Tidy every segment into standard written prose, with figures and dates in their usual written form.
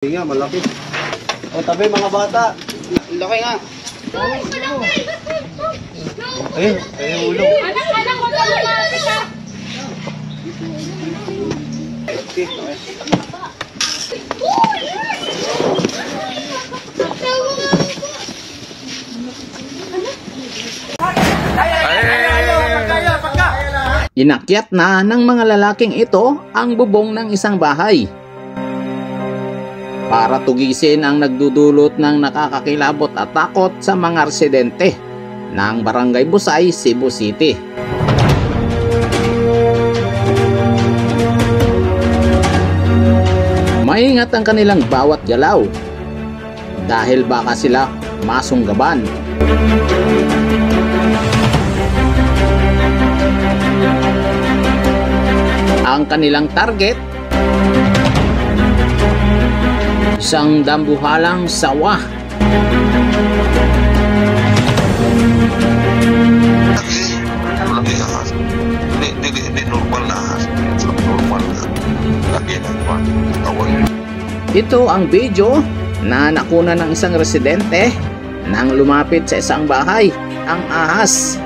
Hindi nga, malaki. O, tabi mga bata. Laki nga. Ayun, ayun ulo. Anak ko na lumapit ha. Okay, okay. Inakyat na ng mga lalaking ito ang bubong ng isang bahay para tugisin ang nagdudulot ng nakakakilabot at takot sa mga residente ng Barangay Busay, Cebu City. Maingat ang kanilang bawat galaw dahil baka sila masunggaban. Ang kanilang target, isang dambuhalang sawa. Lagi ahas. Ini normal na ahas. Normal na. Lagi na tawag. Ito ang video na nakuna ng isang residente nang lumapit sa isang bahay ang ahas.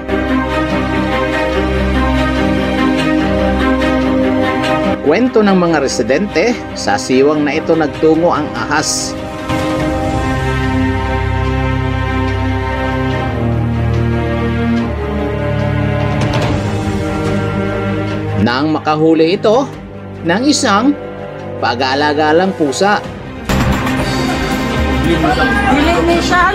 Kwento ng mga residente, sa siwang na ito nagtungo ang ahas. Nang makahuli ito ng isang pag-aalaga-alang pusa. Dili ni siya.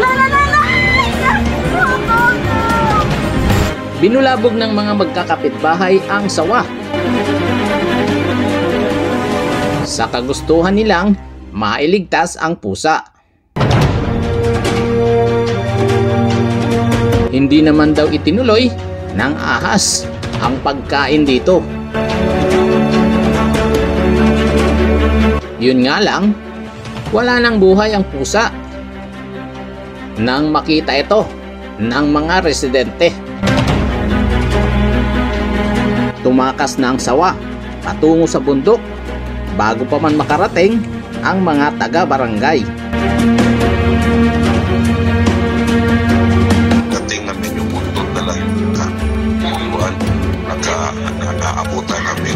Binulabog ng mga magkakapitbahay ang sawa. Sa kagustuhan nilang mailigtas ang pusa. Hindi naman daw itinuloy ng ahas ang pagkain dito. Yun nga lang, wala nang buhay ang pusa nang makita ito ng mga residente. Tumakas na ang sawa patungo sa bundok bago pa man makarating ang mga taga-barangay. Dating namin yung buntod na lang yung nakaabutan namin.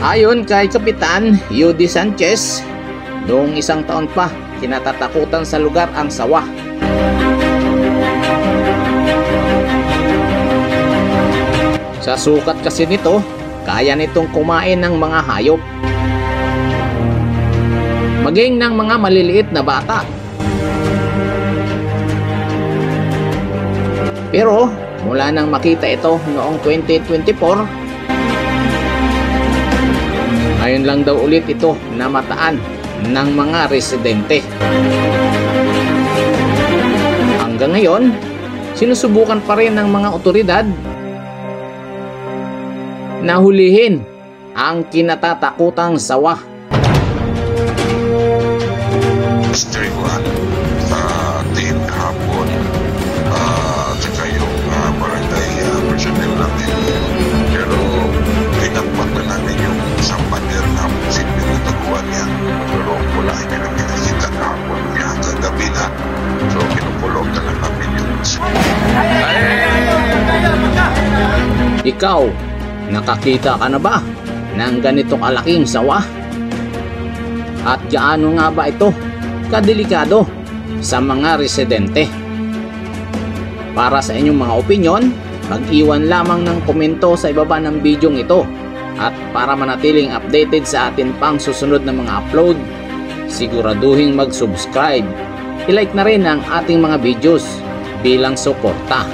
Ayon kay Kapitan Yudi Sanchez, noong isang taon pa, kinatatakutan sa lugar ang sawa. Sa sukat kasi nito, kaya nitong kumain ng mga hayop, maging ng mga maliliit na bata. Pero mula nang makita ito noong 2024, ngayon lang daw ulit ito namataan ng mga residente. Hanggang ngayon, sinusubukan pa rin ng mga otoridad na hulihin ang kinatatakutang sawa. Mystery 1 sa 10 hapon tsaka yung barangay personnel namin. Pero tinakpan na namin yung isang pader na simple na taguan niya. Pero wala hindi namin nakita na hapon niya kagabi na. So pinupulog na lang namin yung Ikaw, nakakita ka na ba ng ganitong kalaking sawa? At gaano nga ba ito kadelikado sa mga residente? Para sa inyong mga opinyon, mag-iwan lamang ng komento sa ibaba ng bidyong ito. At para manatiling updated sa atin pang susunod na mga upload, siguraduhin mag-subscribe. I-like na rin ang ating mga videos bilang suporta.